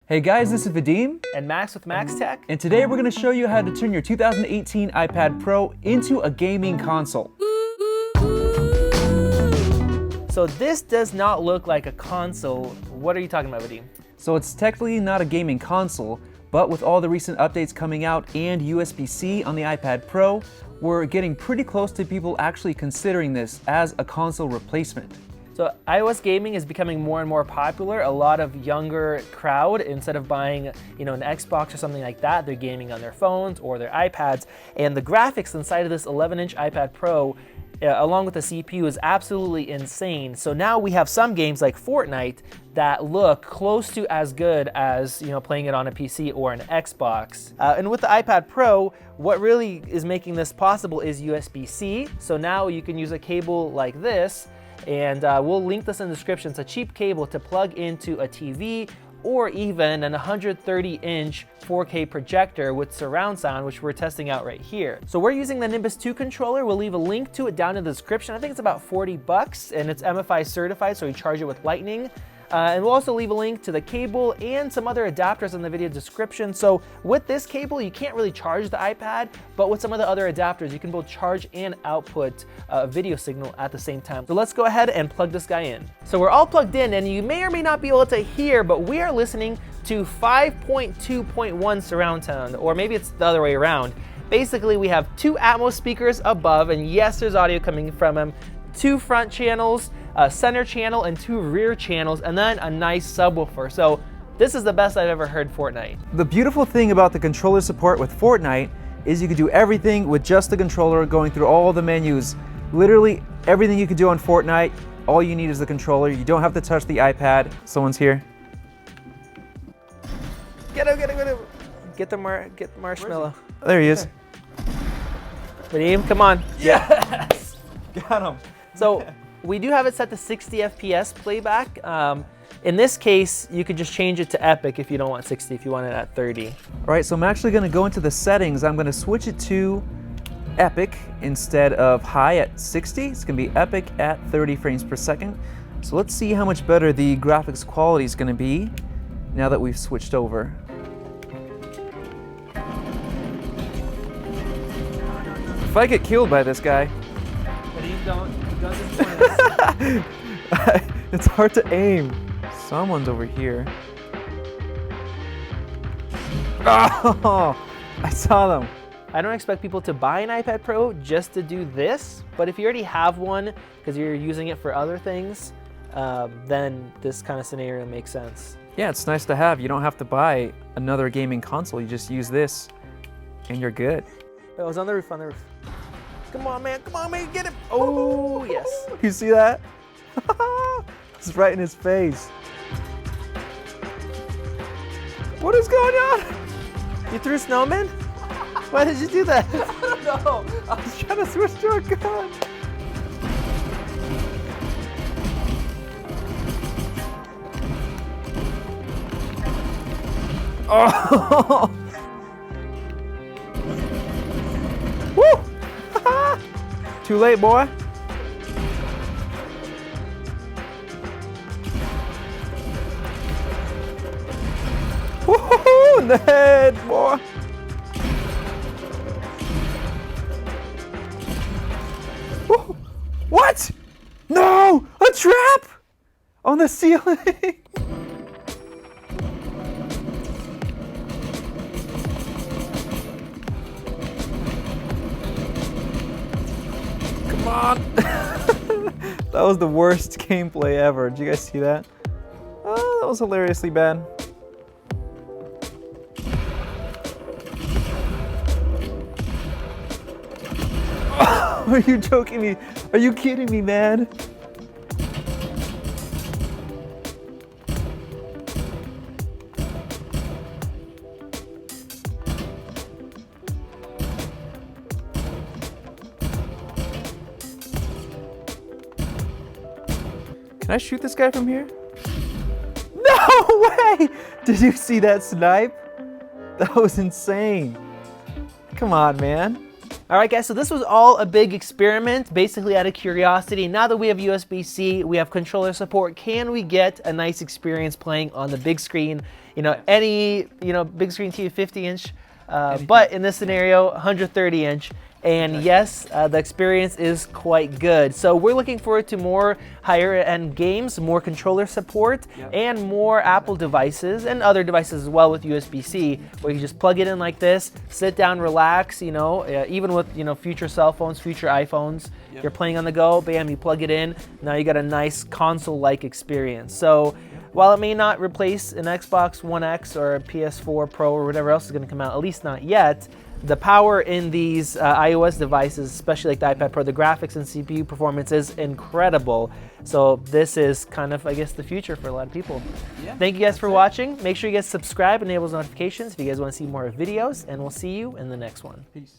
Hey guys, this is Vadim. And Max with Max Tech. And today we're going to show you how to turn your 2018 iPad Pro into a gaming console. So this does not look like a console. What are you talking about, Vadim? So it's technically not a gaming console, but with all the recent updates coming out and USB-C on the iPad Pro, we're getting pretty close to people actually considering this as a console replacement. So iOS gaming is becoming more and more popular. A lot of younger crowd, instead of buying, an Xbox or something like that, they're gaming on their phones or their iPads. And the graphics inside of this 11-inch iPad Pro, along with the CPU, is absolutely insane. So now we have some games like Fortnite that look close to as good as playing it on a PC or an Xbox. And with the iPad Pro, what really is making this possible is USB-C. So now you can use a cable like this, and we'll link this in the description. It's a cheap cable to plug into a TV or even an 130-inch 4K projector with surround sound, which we're testing out right here. So we're using the Nimbus 2 controller. We'll leave a link to it down in the description. I think it's about 40 bucks, and it's MFI certified, so we charge it with Lightning. And we'll also leave a link to the cable and some other adapters in the video description. So with this cable, you can't really charge the iPad, but with some of the other adapters, you can both charge and output a video signal at the same time. So let's go ahead and plug this guy in. So we're all plugged in, and you may or may not be able to hear, but we are listening to 5.2.1 surround sound, or maybe it's the other way around. Basically, we have 2 Atmos speakers above, and yes, there's audio coming from them, 2 front channels, a center channel, and 2 rear channels, and then a nice subwoofer. So this is the best I've ever heard Fortnite. The beautiful thing about the controller support with Fortnite is you can do everything with just the controller, going through all the menus. Literally everything you can do on Fortnite, all you need is the controller. You don't have to touch the iPad. Someone's here. Get him, get him, get him. Get the marshmallow. There he is. Vadim, come on. Yes! Got him. So we do have it set to 60 FPS playback. In this case, you could just change it to Epic if you don't want 60, if you want it at 30. All right, so I'm actually gonna go into the settings. I'm gonna switch it to Epic instead of high at 60. It's gonna be Epic at 30 frames per second. So let's see how much better the graphics quality is gonna be now that we've switched over. If I get killed by this guy. Vadim, don't disappoint us. It's hard to aim. Someone's over here. Oh, I saw them. I don't expect people to buy an iPad Pro just to do this, but if you already have one because you're using it for other things, then this kind of scenario makes sense. Yeah, it's nice to have. You don't have to buy another gaming console. You just use this and you're good. Oh, it was on the roof, on the roof. Come on, man, get him. Oh, yes. You see that? It's right in his face. What is going on? You threw snowman? Why did you do that? I don't know. I was trying to switch to a gun. Oh! Woo! Too late, boy. Woohoo! In the head, boy. Woo. What? No! A trap! On the ceiling! Come on! That was the worst gameplay ever. Did you guys see that? Oh, that was hilariously bad. Are you joking me? Are you kidding me, man? Can I shoot this guy from here? No way! Did you see that snipe? That was insane. Come on, man. All right, guys, so this was all a big experiment, basically out of curiosity. Now that we have USB-C, we have controller support, can we get a nice experience playing on the big screen? You know, any, big screen TV, 50-inch, but in this scenario, 130-inch. And yes, the experience is quite good. So we're looking forward to more higher end games, more controller support, and more Apple devices and other devices as well with USB-C, where you just plug it in like this, sit down, relax, even with, future cell phones, future iPhones, you're playing on the go, bam, you plug it in, now you got a nice console-like experience. So while it may not replace an Xbox One X or a PS4 Pro or whatever else is going to come out, at least not yet, the power in these iOS devices, especially like the iPad Pro, the graphics and CPU performance is incredible. So this is kind of, I guess, the future for a lot of people. Yeah, thank you guys for watching. Make sure you guys subscribe, enable notifications if you guys want to see more videos, and we'll see you in the next one. Peace.